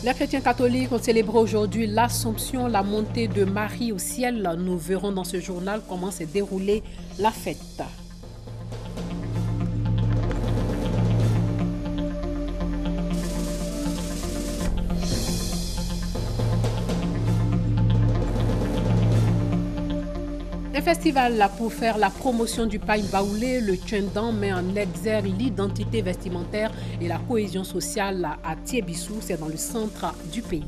Les chrétiens catholiques ont célébré aujourd'hui l'Assomption, la montée de Marie au ciel. Nous verrons dans ce journal comment s'est déroulée la fête. Un festival pour faire la promotion du pain baoulé, le Tchendan met en exergue l'identité vestimentaire et la cohésion sociale à Tiébissou, c'est dans le centre du pays.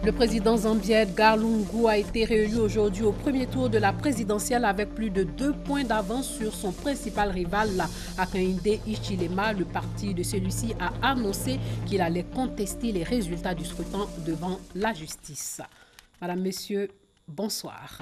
Le président zambien Edgar Lungu a été réélu aujourd'hui au premier tour de la présidentielle avec plus de 2 points d'avance sur son principal rival, Hakainde Hichilema. Le parti de celui-ci a annoncé qu'il allait contester les résultats du scrutin devant la justice. Madame, Messieurs, bonsoir.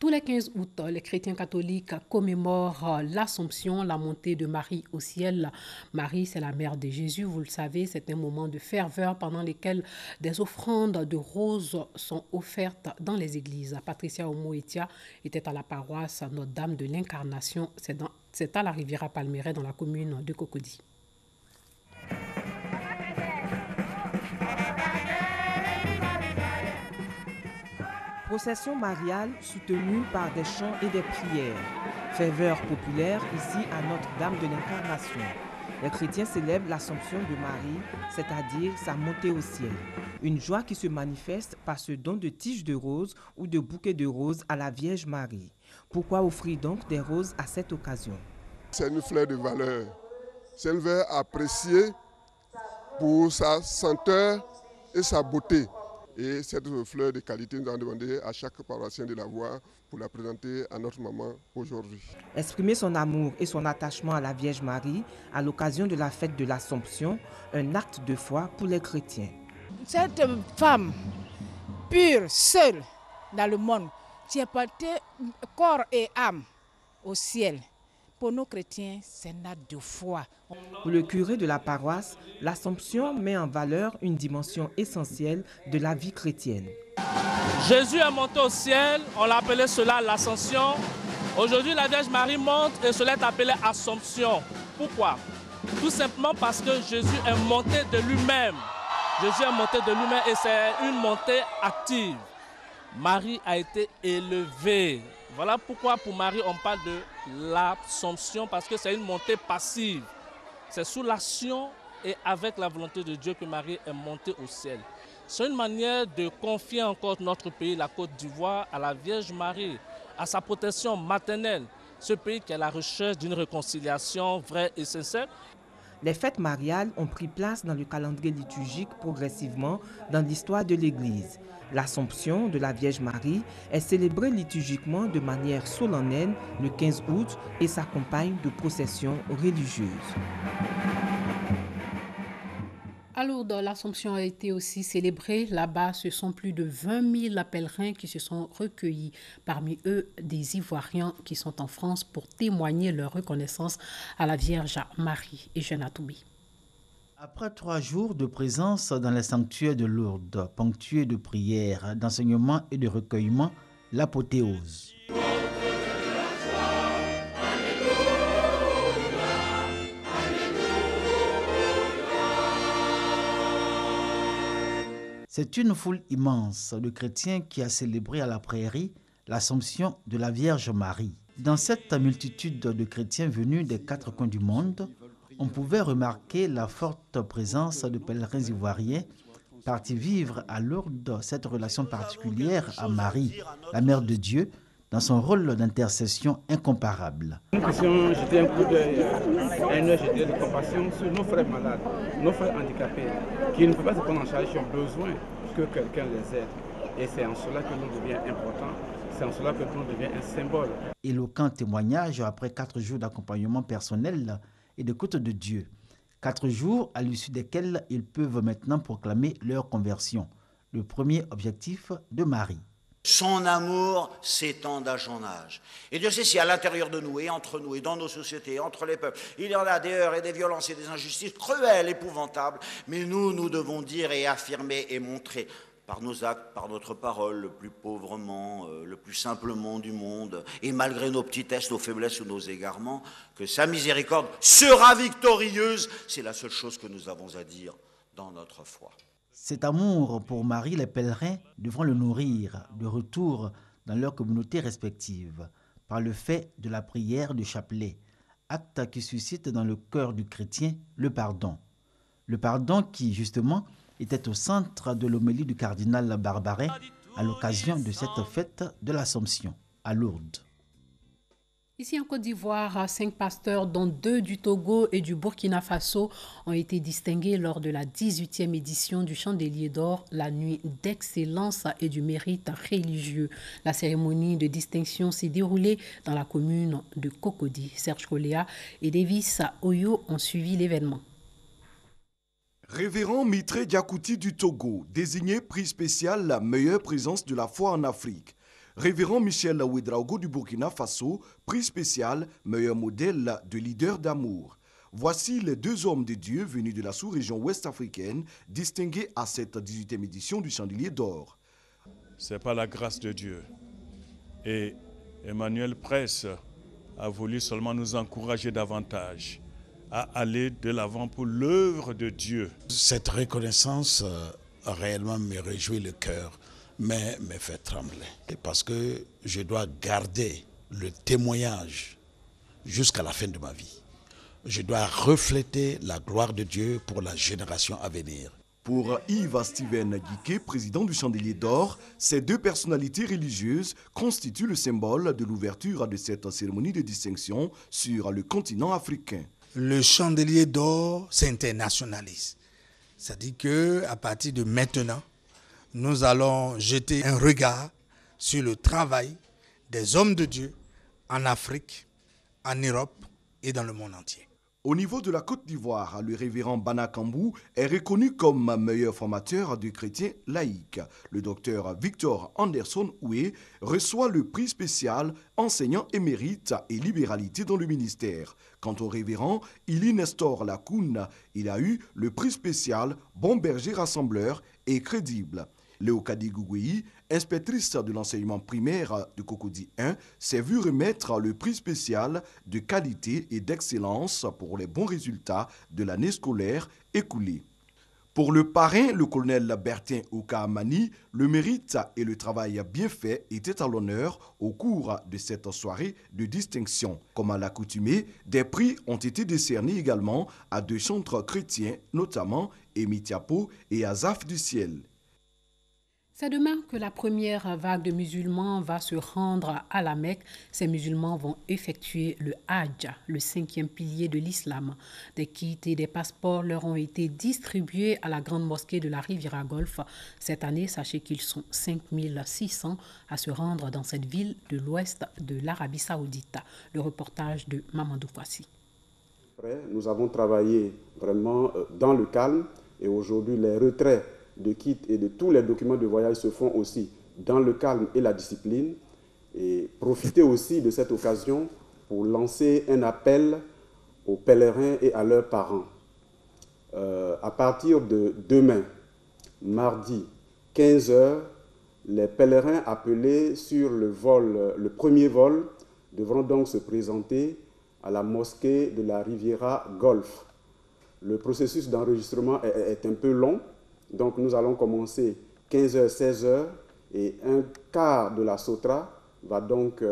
Tous les 15 août, les chrétiens catholiques commémorent l'Assomption, la montée de Marie au ciel. Marie, c'est la mère de Jésus, vous le savez, c'est un moment de ferveur pendant lequel des offrandes de roses sont offertes dans les églises. Patricia Omoetia était à la paroisse Notre-Dame de l'Incarnation, c'est à la Riviera Palmeraie dans la commune de Cocody. Procession mariale soutenue par des chants et des prières. Ferveur populaire ici à Notre-Dame de l'Incarnation. Les chrétiens célèbrent l'Assomption de Marie, c'est-à-dire sa montée au ciel. Une joie qui se manifeste par ce don de tiges de roses ou de bouquets de roses à la Vierge Marie. Pourquoi offrir donc des roses à cette occasion? C'est une fleur de valeur. C'est une fleur appréciée pour sa senteur et sa beauté. Et cette fleur de qualité, nous avons demandé à chaque paroissien de la voir pour la présenter à notre maman aujourd'hui. Exprimer son amour et son attachement à la Vierge Marie à l'occasion de la fête de l'Assomption, un acte de foi pour les chrétiens. Cette femme pure, seule dans le monde, qui est portée corps et âme au ciel. Pour nos chrétiens, c'est un acte de foi. Pour le curé de la paroisse, l'Assomption met en valeur une dimension essentielle de la vie chrétienne. Jésus est monté au ciel, on l'appelait cela l'Ascension. Aujourd'hui, la Vierge Marie monte et cela est appelé Assomption. Pourquoi? Tout simplement parce que Jésus est monté de lui-même. Jésus est monté de lui-même et c'est une montée active. Marie a été élevée. Voilà pourquoi pour Marie on parle de l'Assomption, parce que c'est une montée passive. C'est sous l'action et avec la volonté de Dieu que Marie est montée au ciel. C'est une manière de confier encore notre pays, la Côte d'Ivoire, à la Vierge Marie, à sa protection maternelle. Ce pays qui est à la recherche d'une réconciliation vraie et sincère. Les fêtes mariales ont pris place dans le calendrier liturgique progressivement dans l'histoire de l'Église. L'Assomption de la Vierge Marie est célébrée liturgiquement de manière solennelle le 15 août et s'accompagne de processions religieuses. À Lourdes, l'Assomption a été aussi célébrée. Là-bas, ce sont plus de 20 000 pèlerins qui se sont recueillis. Parmi eux, des Ivoiriens qui sont en France pour témoigner leur reconnaissance à la Vierge Marie et Jeanne Atoubi. Après 3 jours de présence dans les sanctuaires de Lourdes, ponctués de prières, d'enseignements et de recueillements, l'apothéose. C'est une foule immense de chrétiens qui a célébré à la prairie l'Assomption de la Vierge Marie. Dans cette multitude de chrétiens venus des 4 coins du monde, on pouvait remarquer la forte présence de pèlerins ivoiriens partis vivre à Lourdes cette relation particulière à Marie, la Mère de Dieu, dans son rôle d'intercession incomparable. Nous puissions jeter un coup d'œil, un œil de compassion sur nos frères malades, nos frères handicapés, qui ne peuvent pas se prendre en charge, qui ont besoin que quelqu'un les aide. Et c'est en cela que nous devient important, c'est en cela que nous devient un symbole. Éloquent témoignage après 4 jours d'accompagnement personnel et d'écoute de Dieu. 4 jours à l'issue desquels ils peuvent maintenant proclamer leur conversion. Le premier objectif de Marie. Son amour s'étend d'âge en âge. Et Dieu sait si à l'intérieur de nous et entre nous et dans nos sociétés, entre les peuples, il y en a des heurts et des violences et des injustices cruelles, épouvantables. Mais nous devons dire et affirmer et montrer par nos actes, par notre parole, le plus pauvrement, le plus simplement du monde, et malgré nos petitesses, nos faiblesses ou nos égarements, que sa miséricorde sera victorieuse. C'est la seule chose que nous avons à dire dans notre foi. Cet amour pour Marie, les pèlerins devront le nourrir de retour dans leurs communautés respectives par le fait de la prière du chapelet, acte qui suscite dans le cœur du chrétien le pardon. Le pardon qui, justement, était au centre de l'homélie du cardinal Barbaret à l'occasion de cette fête de l'Assomption à Lourdes. Ici en Côte d'Ivoire, 5 pasteurs, dont 2 du Togo et du Burkina Faso, ont été distingués lors de la 18e édition du Chandelier d'Or, la nuit d'excellence et du mérite religieux. La cérémonie de distinction s'est déroulée dans la commune de Cocody. Serge Coléa et Davis Oyo ont suivi l'événement. Révérend Mitré Diakouti du Togo, désigné prix spécial la meilleure présence de la foi en Afrique. Révérend Michel Ouedraogo du Burkina Faso, prix spécial meilleur modèle de leader d'amour. Voici les 2 hommes de Dieu venus de la sous-région ouest-africaine, distingués à cette 18e édition du Chandelier d'Or. C'est par la grâce de Dieu. Et Emmanuel Presse a voulu seulement nous encourager davantage à aller de l'avant pour l'œuvre de Dieu. Cette reconnaissance réellement me réjouit le cœur, mais me fait trembler. Parce que je dois garder le témoignage jusqu'à la fin de ma vie. Je dois refléter la gloire de Dieu pour la génération à venir. Pour Yves Steven Guiquet, président du Chandelier d'Or, ces 2 personnalités religieuses constituent le symbole de l'ouverture de cette cérémonie de distinction sur le continent africain. Le Chandelier d'Or s'internationalise. C'est-à-dire qu'à partir de maintenant, nous allons jeter un regard sur le travail des hommes de Dieu en Afrique, en Europe et dans le monde entier. Au niveau de la Côte d'Ivoire, le révérend Bana Kambou est reconnu comme meilleur formateur de chrétiens laïcs. Le docteur Victor Anderson Oué reçoit le prix spécial enseignant émérite et libéralité dans le ministère. Quant au révérend Ili Nestor Lakoun, il a eu le prix spécial bon berger rassembleur et crédible. Léocadie Gougoui, inspectrice de l'enseignement primaire de Cocody 1, s'est vue remettre le prix spécial de qualité et d'excellence pour les bons résultats de l'année scolaire écoulée. Pour le parrain, le colonel Bertin Okaamani, le mérite et le travail bien fait étaient à l'honneur au cours de cette soirée de distinction. Comme à l'accoutumée, des prix ont été décernés également à 2 chantres chrétiens, notamment Emi Tiapo et Azaf du Ciel. C'est demain que la première vague de musulmans va se rendre à la Mecque. Ces musulmans vont effectuer le Hajj, le 5e pilier de l'islam. Des kits et des passeports leur ont été distribués à la grande mosquée de la Riviera Golfe. Cette année, sachez qu'ils sont 5600 à se rendre dans cette ville de l'ouest de l'Arabie Saoudite. Le reportage de Mamadou Fassi. Nous avons travaillé vraiment dans le calme et aujourd'hui les retraits de kits et de tous les documents de voyage se font aussi dans le calme et la discipline. Et profiter aussi de cette occasion pour lancer un appel aux pèlerins et à leurs parents. À partir de demain, mardi, 15h, les pèlerins appelés sur le premier vol devront donc se présenter à la mosquée de la Riviera Golfe. Le processus d'enregistrement est un peu long. Donc nous allons commencer 15h, 16h et un quart de la Sotra va donc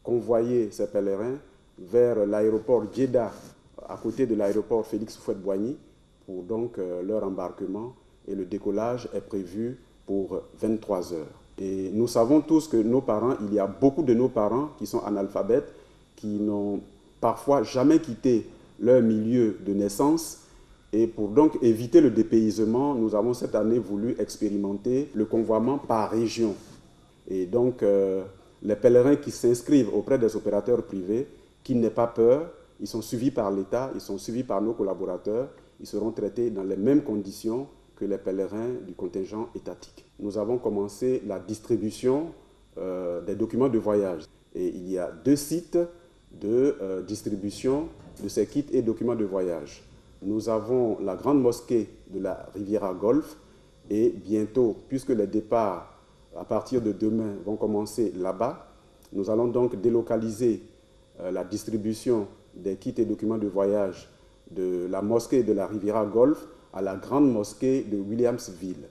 convoyer ces pèlerins vers l'aéroport Djeddah, à côté de l'aéroport Félix Houphouët-Boigny, pour donc leur embarquement. Et le décollage est prévu pour 23h. Et nous savons tous que nos parents, il y a beaucoup de nos parents qui sont analphabètes, qui n'ont parfois jamais quitté leur milieu de naissance. Et pour donc éviter le dépaysement, nous avons cette année voulu expérimenter le convoiement par région. Et donc, les pèlerins qui s'inscrivent auprès des opérateurs privés, qu'ils n'aient pas peur, ils sont suivis par l'État, ils sont suivis par nos collaborateurs, ils seront traités dans les mêmes conditions que les pèlerins du contingent étatique. Nous avons commencé la distribution des documents de voyage. Et il y a 2 sites de distribution de ces kits et documents de voyage. Nous avons la grande mosquée de la Riviera Golf et bientôt, puisque les départs à partir de demain vont commencer là-bas, nous allons donc délocaliser la distribution des kits et documents de voyage de la mosquée de la Riviera Golf à la grande mosquée de Williamsville.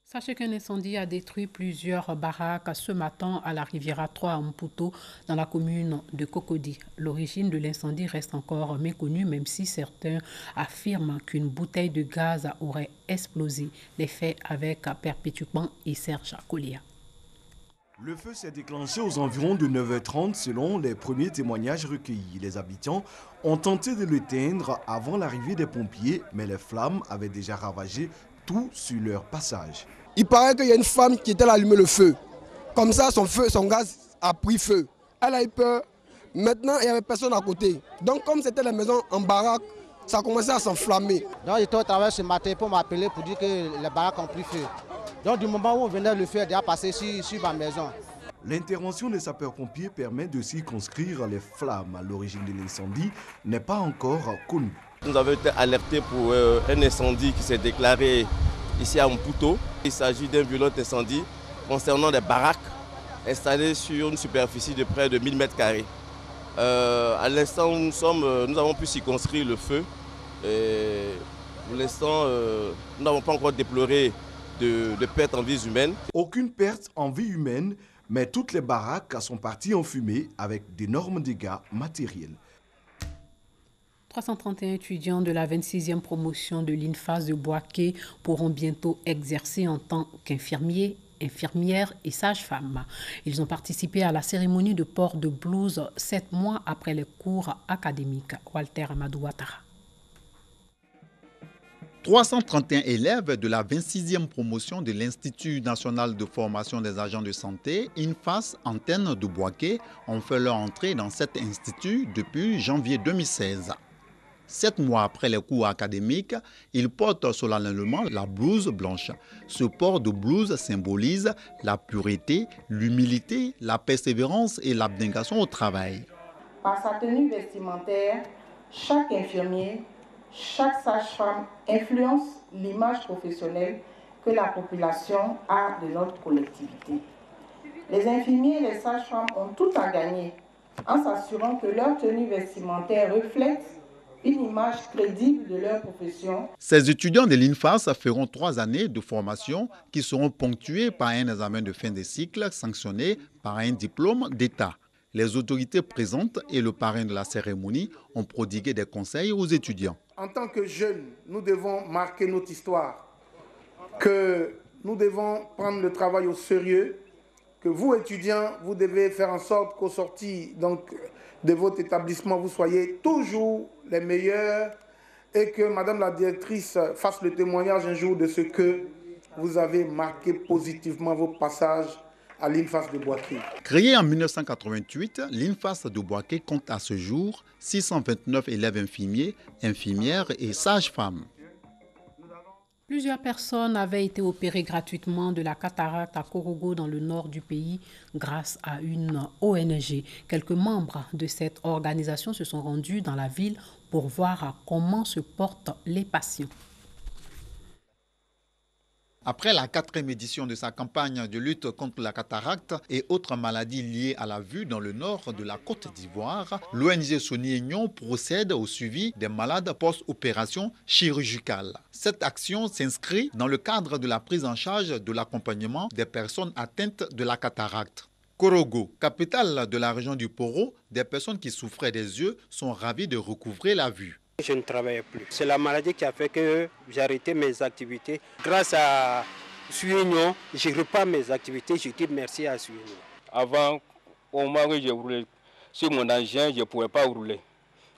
Sachez qu'un incendie a détruit plusieurs baraques ce matin à la Riviera 3 à Mputo, dans la commune de Cocody. L'origine de l'incendie reste encore méconnue, même si certains affirment qu'une bouteille de gaz aurait explosé. Les faits avec Perpétuquement et Serge Colia. Le feu s'est déclenché aux environs de 9h30 selon les premiers témoignages recueillis. Les habitants ont tenté de l'éteindre avant l'arrivée des pompiers, mais les flammes avaient déjà ravagé tout sur leur passage. Il paraît qu'il y a une femme qui était allée allumer le feu. Comme ça, son gaz a pris feu. Elle a eu peur. Maintenant, il n'y avait personne à côté. Donc, comme c'était la maison en baraque, ça a commencé à s'enflammer. Donc, j'étais au travail ce matin pour m'appeler pour dire que les baraques ont pris feu. Donc, du moment où on venait, le feu est déjà passé sur ma maison. L'intervention des sapeurs-pompiers permet de circonscrire les flammes. L'origine de l'incendie n'est pas encore connue. Nous avons été alertés pour un incendie qui s'est déclaré ici à Mputo. Il s'agit d'un violent incendie concernant des baraques installées sur une superficie de près de 1000 m². À l'instant où nous avons pu circonscrire le feu. Et pour l'instant, nous n'avons pas encore déploré de perte en vie humaine. Aucune perte en vie humaine, mais toutes les baraques sont parties en fumée avec d'énormes dégâts matériels. 331 étudiants de la 26e promotion de l'INFAS de Boaké pourront bientôt exercer en tant qu'infirmiers, infirmières et sages-femmes. Ils ont participé à la cérémonie de port de blouse 7 mois après les cours académiques. Walter Amadou Ouattara. 331 élèves de la 26e promotion de l'Institut national de formation des agents de santé, INFAS Antenne de Boaké, ont fait leur entrée dans cet institut depuis janvier 2016. 7 mois après les cours académiques, ils portent solennellement la blouse blanche. Ce port de blouse symbolise la pureté, l'humilité, la persévérance et l'abnégation au travail. Par sa tenue vestimentaire, chaque infirmier, chaque sage-femme influence l'image professionnelle que la population a de notre collectivité. Les infirmiers et les sages-femmes ont tout à gagner en s'assurant que leur tenue vestimentaire reflète une image crédible de leur profession. Ces étudiants de l'INFAS feront 3 années de formation qui seront ponctuées par un examen de fin de cycle sanctionné par un diplôme d'État. Les autorités présentes et le parrain de la cérémonie ont prodigué des conseils aux étudiants. En tant que jeunes, nous devons marquer notre histoire, que nous devons prendre le travail au sérieux, que vous, étudiants, vous devez faire en sorte qu'au sorti de votre établissement, vous soyez toujours les meilleurs et que Madame la directrice fasse le témoignage un jour de ce que vous avez marqué positivement vos passages à l'INFAS de Boaké. Créée en 1988, l'INFAS de Boaké compte à ce jour 629 élèves infirmiers, infirmières et sages-femmes. Plusieurs personnes avaient été opérées gratuitement de la cataracte à Korogo dans le nord du pays grâce à une ONG. Quelques membres de cette organisation se sont rendus dans la ville pour voir comment se portent les patients. Après la 4e édition de sa campagne de lutte contre la cataracte et autres maladies liées à la vue dans le nord de la Côte d'Ivoire, l'ONG Sony Aignon procède au suivi des malades post-opération chirurgicale. Cette action s'inscrit dans le cadre de la prise en charge de l'accompagnement des personnes atteintes de la cataracte. Korogo, capitale de la région du Poro, des personnes qui souffraient des yeux sont ravies de recouvrer la vue. Je ne travaillais plus. C'est la maladie qui a fait que j'ai arrêté mes activités. Grâce à Suignon, je reprends mes activités. Je dis merci à Suignon. Avant, au moment où je roulais sur mon engin, je ne pouvais pas rouler.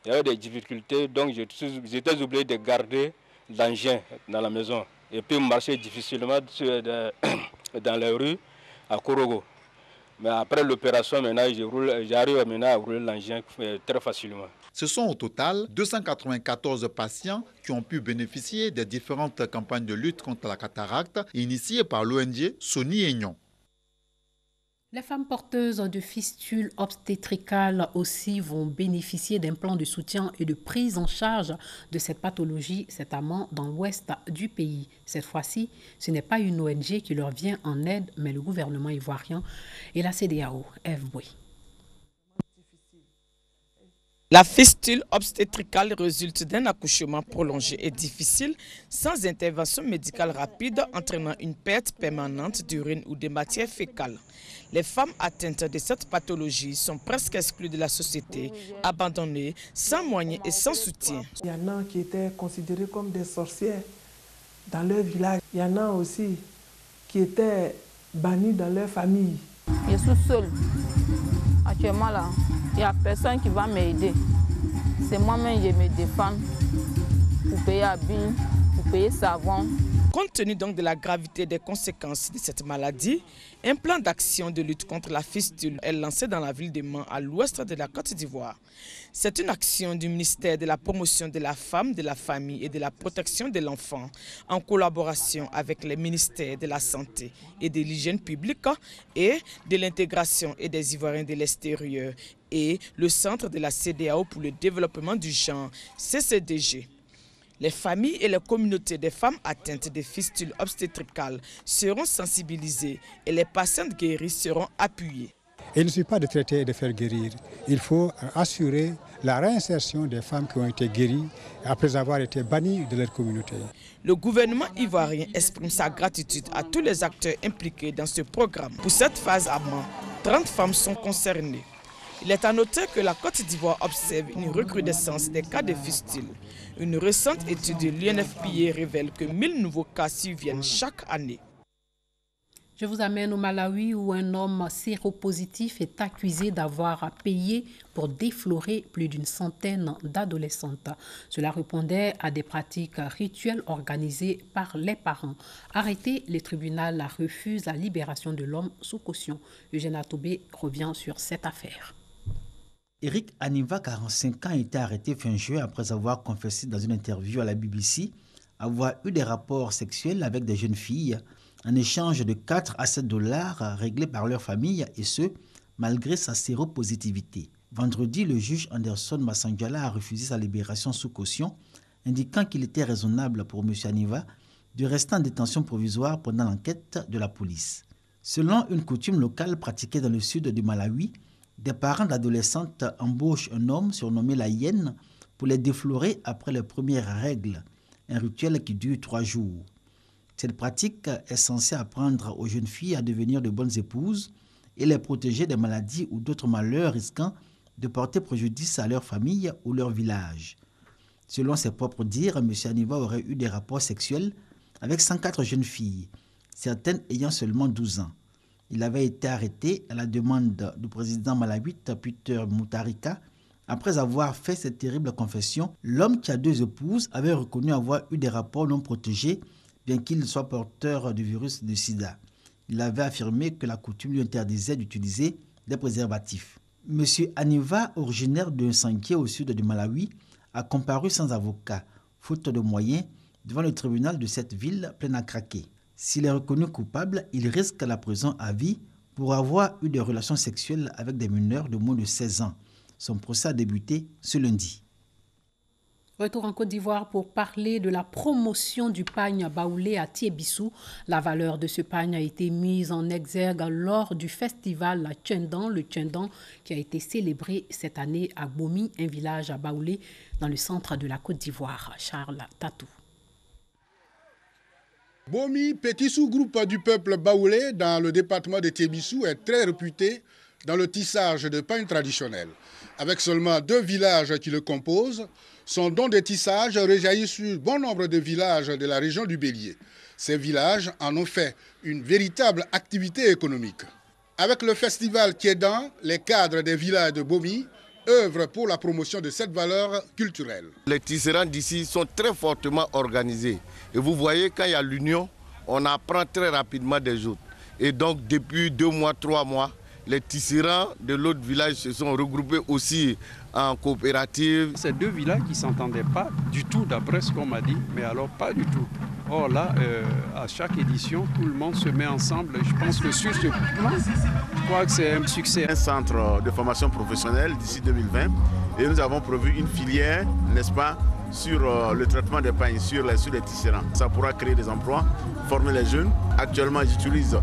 Il y avait des difficultés, donc j'étais obligé de garder l'engin dans la maison. Et puis marcher difficilement dans les rues à Korogo. Mais après l'opération, maintenant, j'arrive maintenant à rouler l'engin très facilement. Ce sont au total 294 patients qui ont pu bénéficier des différentes campagnes de lutte contre la cataracte initiées par l'ONG Sony Aignan. Les femmes porteuses de fistules obstétricales aussi vont bénéficier d'un plan de soutien et de prise en charge de cette pathologie, notamment dans l'ouest du pays. Cette fois-ci, ce n'est pas une ONG qui leur vient en aide, mais le gouvernement ivoirien et la CEDEAO. Eve Boué. La fistule obstétricale résulte d'un accouchement prolongé et difficile, sans intervention médicale rapide, entraînant une perte permanente d'urine ou de matière fécale. Les femmes atteintes de cette pathologie sont presque exclues de la société, abandonnées, sans moyens et sans soutien. Il y en a qui étaient considérées comme des sorcières dans leur village. Il y en a aussi qui étaient bannis dans leur famille. Je suis seule. Actuellement là, il n'y a personne qui va m'aider. C'est moi-même qui me défends pour payer habits, pour payer savon. Compte tenu donc de la gravité des conséquences de cette maladie, un plan d'action de lutte contre la fistule est lancé dans la ville de Mans, à l'ouest de la Côte d'Ivoire. C'est une action du ministère de la Promotion de la Femme, de la Famille et de la Protection de l'Enfant, en collaboration avec les ministères de la Santé et de l'Hygiène publique et de l'Intégration et des Ivoiriens de l'extérieur et le Centre de la CEDEAO pour le développement du genre, CCDG. Les familles et les communautés des femmes atteintes de fistules obstétricales seront sensibilisées et les patientes guéries seront appuyées. Il ne suffit pas de traiter et de faire guérir. Il faut assurer la réinsertion des femmes qui ont été guéries après avoir été bannies de leur communauté. Le gouvernement ivoirien exprime sa gratitude à tous les acteurs impliqués dans ce programme. Pour cette phase à Mans, 30 femmes sont concernées. Il est à noter que la Côte d'Ivoire observe une recrudescence des cas de fistules. Une récente étude de l'UNFPA révèle que 1000 nouveaux cas surviennent chaque année. Je vous amène au Malawi où un homme séropositif est accusé d'avoir payé pour déflorer plus d'une centaine d'adolescentes. Cela répondait à des pratiques rituelles organisées par les parents. Arrêté, le tribunal refuse la libération de l'homme sous caution. Eugène Atobé revient sur cette affaire. Eric Aniva, 45 ans, a été arrêté fin juin après avoir confessé dans une interview à la BBC avoir eu des rapports sexuels avec des jeunes filles en échange de 4 à 7 $ réglés par leur famille, et ce, malgré sa séropositivité. Vendredi, le juge Anderson Massanjala a refusé sa libération sous caution, indiquant qu'il était raisonnable pour M. Aniva de rester en détention provisoire pendant l'enquête de la police. Selon une coutume locale pratiquée dans le sud du Malawi, des parents d'adolescentes embauchent un homme surnommé la hyène pour les déflorer après les premières règles, un rituel qui dure 3 jours. Cette pratique est censée apprendre aux jeunes filles à devenir de bonnes épouses et les protéger des maladies ou d'autres malheurs risquant de porter préjudice à leur famille ou leur village. Selon ses propres dires, M. Aniva aurait eu des rapports sexuels avec 104 jeunes filles, certaines ayant seulement 12 ans. Il avait été arrêté à la demande du président malawite Peter Mutharika. Après avoir fait cette terrible confession, l'homme qui a 2 épouses avait reconnu avoir eu des rapports non protégés, bien qu'il soit porteur du virus du sida. Il avait affirmé que la coutume lui interdisait d'utiliser des préservatifs. M. Aniva, originaire de Sanké au sud du Malawi, a comparu sans avocat, faute de moyens, devant le tribunal de cette ville pleine à craquer. S'il est reconnu coupable, il risque la prison à vie pour avoir eu des relations sexuelles avec des mineurs de moins de 16 ans. Son procès a débuté ce lundi. Retour en Côte d'Ivoire pour parler de la promotion du pagne baoulé à Thiébissou. La valeur de ce pagne a été mise en exergue lors du festival La Tchendan, le Tchendan qui a été célébré cette année à Bomi, un village à Baoulé dans le centre de la Côte d'Ivoire. Charles Tatou. Bomi, petit sous-groupe du peuple baoulé dans le département de Thiébissou, est très réputé dans le tissage de pagne traditionnel. Avec seulement 2 villages qui le composent, son don de tissage rejaillit sur bon nombre de villages de la région du Bélier. Ces villages en ont fait une véritable activité économique. Avec le festival Tchendan, les cadres des villages de Bomi œuvrent pour la promotion de cette valeur culturelle. Les tisserands d'ici sont très fortement organisés. Et vous voyez, quand il y a l'union, on apprend très rapidement des autres. Et donc, depuis 2 mois, 3 mois, Les tisserands de l'autre village se sont regroupés aussi en coopérative. C'est deux villages qui ne s'entendaient pas du tout, d'après ce qu'on m'a dit, mais alors pas du tout. Or là, à chaque édition, tout le monde se met ensemble. Je pense que sur ce plan, je crois que c'est un succès. Un centre de formation professionnelle d'ici 2020 et nous avons prévu une filière, n'est-ce pas, sur le traitement des pagnes, sur les tisserands. Ça pourra créer des emplois, former les jeunes. Actuellement, j'utilise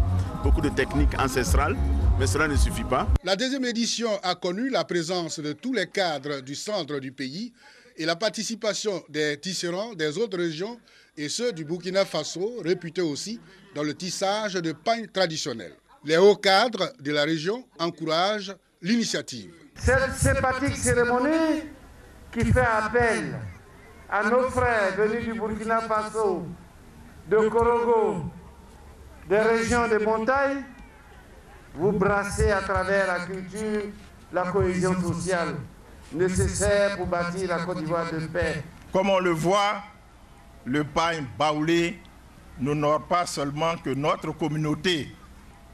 beaucoup de techniques ancestrales, mais cela ne suffit pas. La deuxième édition a connu la présence de tous les cadres du centre du pays et la participation des tisserands des autres régions et ceux du Burkina Faso, réputés aussi dans le tissage de pagnes traditionnels. Les hauts cadres de la région encouragent l'initiative. Cette sympathique cérémonie qui fait appel à nos frères venus du Burkina Faso, de Korogo, des régions de montagne, vous brassez à travers la culture la cohésion sociale nécessaire pour bâtir la Côte d'Ivoire de paix. Comme on le voit, le pagne baoulé n'honore pas seulement que notre communauté.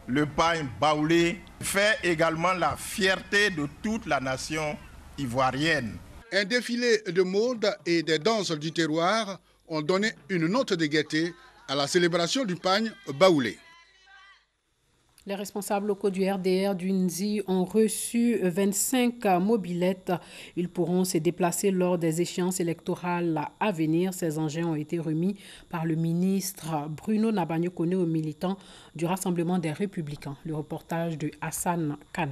Le pagne baoulé fait également la fierté de toute la nation ivoirienne. Un défilé de mode et des danses du terroir ont donné une note de gaieté à la célébration du pagne baoulé. Les responsables locaux du RDR du Nzi ont reçu 25 mobylettes. Ils pourront se déplacer lors des échéances électorales à venir. Ces engins ont été remis par le ministre Bruno Nabagno-Koné aux militants du Rassemblement des Républicains. Le reportage de Hassan Khan.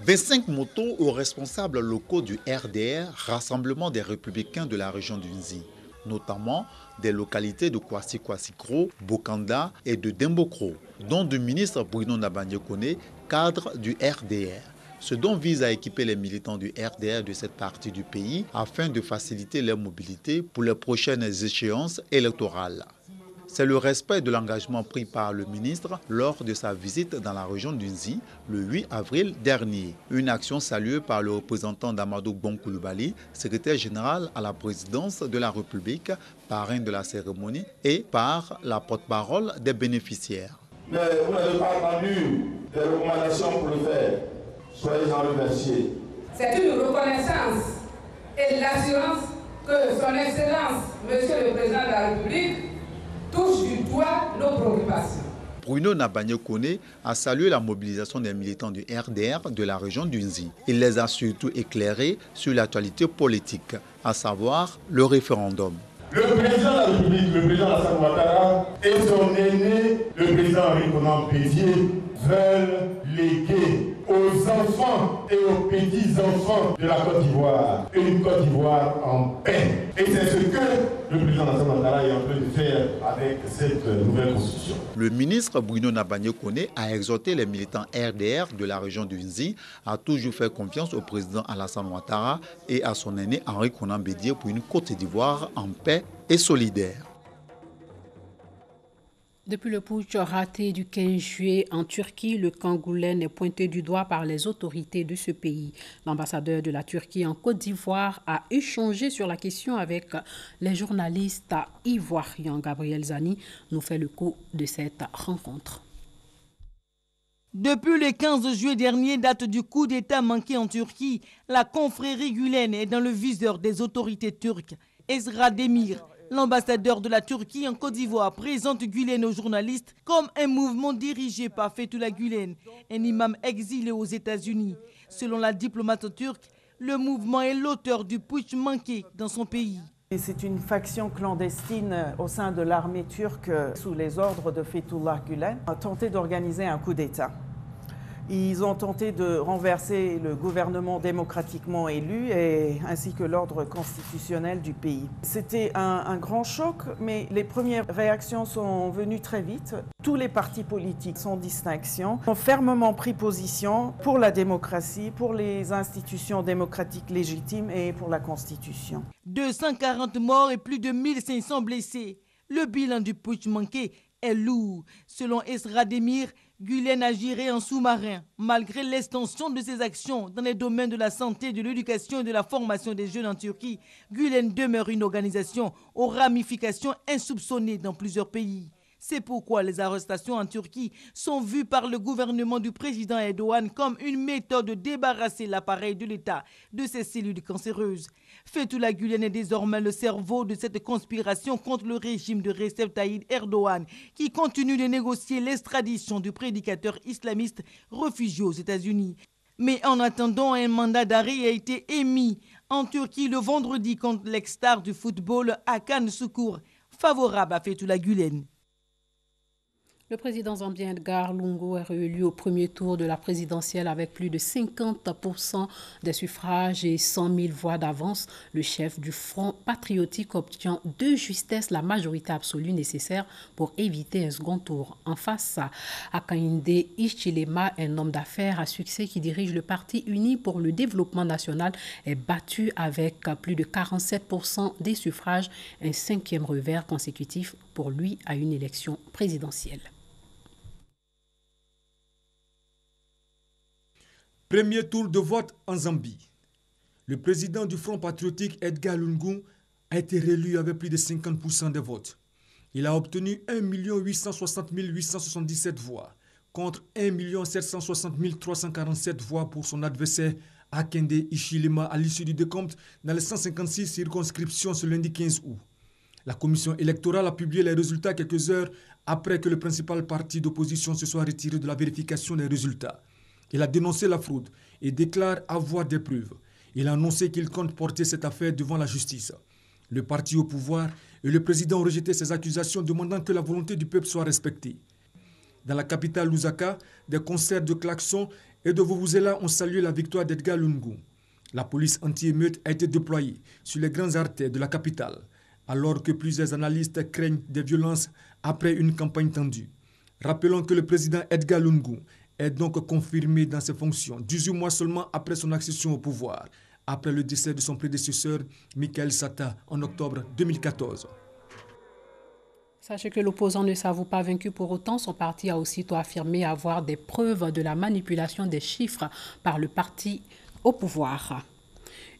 25 motos aux responsables locaux du RDR, Rassemblement des Républicains de la région du Nzi, notamment des localités de Kwasi-Kwasi-Kro, Bokanda et de Dembokro, dont le ministre Bruno Nabagno-Koné, cadre du RDR. Ce dont vise à équiper les militants du RDR de cette partie du pays afin de faciliter leur mobilité pour les prochaines échéances électorales. C'est le respect de l'engagement pris par le ministre lors de sa visite dans la région du Nzi le 8 avril dernier. Une action saluée par le représentant d'Amadou Bonkouloubali, secrétaire général à la présidence de la République, parrain de la cérémonie, et par la porte-parole des bénéficiaires. Mais vous n'avez pas attendu des recommandations pour le faire. Soyez-en remerciés. C'est une reconnaissance et l'assurance que son Excellence, Monsieur le Président de la République, touche du doigt nos préoccupations. Bruno Nabagno-Koné a salué la mobilisation des militants du RDR de la région du Nzi. Il les a surtout éclairés sur l'actualité politique, à savoir le référendum. Le président de la République, le président Alassane Ouattara et son aîné, le président Henri Konan Bédié, veulent léguer aux enfants et aux petits-enfants de la Côte d'Ivoire une Côte d'Ivoire en paix. Et c'est ce que le président Alassane Ouattara est en train de faire avec cette nouvelle constitution. Le ministre Bruno Nabagno-Koné a exhorté les militants RDR de la région du Nzi à toujours faire confiance au président Alassane Ouattara et à son aîné Henri Konan Bédié pour une Côte d'Ivoire en paix et solidaire. Depuis le putsch raté du 15 juillet en Turquie, le Cangoulen est pointé du doigt par les autorités de ce pays. L'ambassadeur de la Turquie en Côte d'Ivoire a échangé sur la question avec les journalistes ivoiriens. Gabriel Zani nous fait le coup de cette rencontre. Depuis le 15 juillet dernier, date du coup d'État manqué en Turquie, la confrérie Gülen est dans le viseur des autorités turques. Esra Demir, l'ambassadeur de la Turquie en Côte d'Ivoire, présente Gülen aux journalistes comme un mouvement dirigé par Fethullah Gülen, un imam exilé aux États-Unis. Selon la diplomate turque, le mouvement est l'auteur du putsch manqué dans son pays. C'est une faction clandestine au sein de l'armée turque sous les ordres de Fethullah Gülen a tenté d'organiser un coup d'État. Ils ont tenté de renverser le gouvernement démocratiquement élu ainsi que l'ordre constitutionnel du pays. C'était un grand choc, mais les premières réactions sont venues très vite. Tous les partis politiques, sans distinction, ont fermement pris position pour la démocratie, pour les institutions démocratiques légitimes et pour la Constitution. 240 morts et plus de 1500 blessés. Le bilan du putsch manqué est lourd. Selon Esra Demir, Gülen agirait en sous-marin. Malgré l'extension de ses actions dans les domaines de la santé, de l'éducation et de la formation des jeunes en Turquie, Gülen demeure une organisation aux ramifications insoupçonnées dans plusieurs pays. C'est pourquoi les arrestations en Turquie sont vues par le gouvernement du président Erdogan comme une méthode de débarrasser l'appareil de l'État de ses cellules cancéreuses. Fethullah Gülen est désormais le cerveau de cette conspiration contre le régime de Recep Tayyip Erdogan, qui continue de négocier l'extradition du prédicateur islamiste réfugié aux États-Unis. Mais en attendant, un mandat d'arrêt a été émis en Turquie le vendredi contre l'ex-star du football Hakan Şükür, favorable à Fethullah Gülen. Le président zambien Edgar Lungu est réélu au premier tour de la présidentielle avec plus de 50% des suffrages et 100 000 voix d'avance. Le chef du Front patriotique obtient de justesse la majorité absolue nécessaire pour éviter un second tour. En face, Hakainde Hichilema, un homme d'affaires à succès qui dirige le Parti uni pour le développement national, est battu avec plus de 47% des suffrages, un 5e revers consécutif pour lui à une élection présidentielle. Premier tour de vote en Zambie. Le président du Front patriotique Edgar Lungu a été réélu avec plus de 50% des votes. Il a obtenu 1 860 877 voix contre 1 760 347 voix pour son adversaire Hakainde Hichilema à l'issue du décompte dans les 156 circonscriptions ce lundi 15 août. La commission électorale a publié les résultats quelques heures après que le principal parti d'opposition se soit retiré de la vérification des résultats. Il a dénoncé la fraude et déclare avoir des preuves. Il a annoncé qu'il compte porter cette affaire devant la justice. Le parti au pouvoir et le président ont rejeté ces accusations, demandant que la volonté du peuple soit respectée. Dans la capitale Lusaka, des concerts de klaxons et de vuvuzelas ont salué la victoire d'Edgar Lungu. La police anti-émeute a été déployée sur les grandes artères de la capitale, alors que plusieurs analystes craignent des violences après une campagne tendue. Rappelons que le président Edgar Lungu est donc confirmé dans ses fonctions 18 mois seulement après son accession au pouvoir, après le décès de son prédécesseur Michael Sata en octobre 2014. Sachez que l'opposant ne s'avoue pas vaincu pour autant. Son parti a aussitôt affirmé avoir des preuves de la manipulation des chiffres par le parti au pouvoir.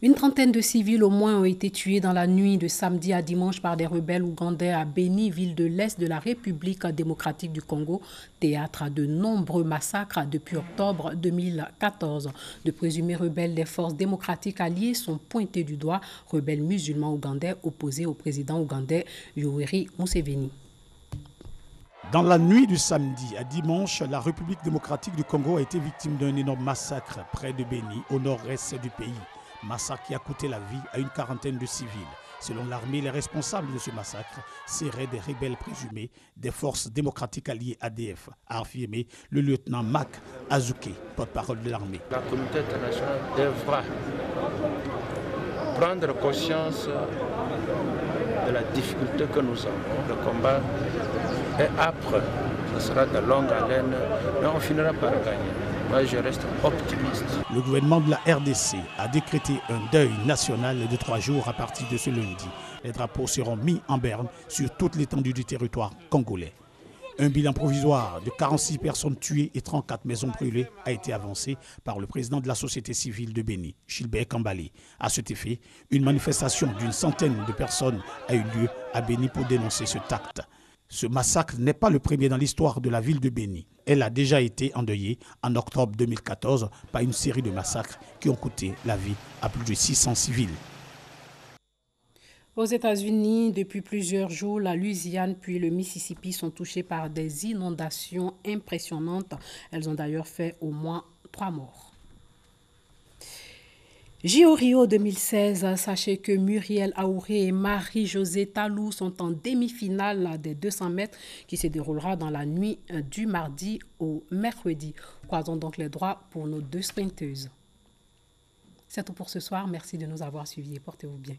Une trentaine de civils au moins ont été tués dans la nuit de samedi à dimanche par des rebelles ougandais à Beni, ville de l'Est de la République démocratique du Congo, théâtre de nombreux massacres depuis octobre 2014. De présumés rebelles des forces démocratiques alliées sont pointés du doigt, rebelles musulmans ougandais opposés au président ougandais Yoweri Museveni. Dans la nuit du samedi à dimanche, la République démocratique du Congo a été victime d'un énorme massacre près de Beni, au nord-est du pays. Massacre qui a coûté la vie à une quarantaine de civils. Selon l'armée, les responsables de ce massacre seraient des rebelles présumés des forces démocratiques alliées ADF, a affirmé le lieutenant Mac Azuke, porte-parole de l'armée. La communauté internationale devra prendre conscience de la difficulté que nous avons. Le combat est âpre, ce sera de longue haleine, mais on finira par gagner. Moi, je reste optimiste. Le gouvernement de la RDC a décrété un deuil national de 3 jours à partir de ce lundi. Les drapeaux seront mis en berne sur toute l'étendue du territoire congolais. Un bilan provisoire de 46 personnes tuées et 34 maisons brûlées a été avancé par le président de la société civile de Beni, Gilbert Kambale. À cet effet, une manifestation d'une centaine de personnes a eu lieu à Beni pour dénoncer cet acte. Ce massacre n'est pas le premier dans l'histoire de la ville de Beni. Elle a déjà été endeuillée en octobre 2014 par une série de massacres qui ont coûté la vie à plus de 600 civils. Aux États-Unis, depuis plusieurs jours, la Louisiane puis le Mississippi sont touchés par des inondations impressionnantes. Elles ont d'ailleurs fait au moins 3 morts. JO Rio 2016, sachez que Muriel Aouré et Marie-Josée Talou sont en demi-finale des 200 mètres qui se déroulera dans la nuit du mardi au mercredi. Croisons donc les doigts pour nos 2 sprinteuses. C'est tout pour ce soir. Merci de nous avoir suivis et portez-vous bien.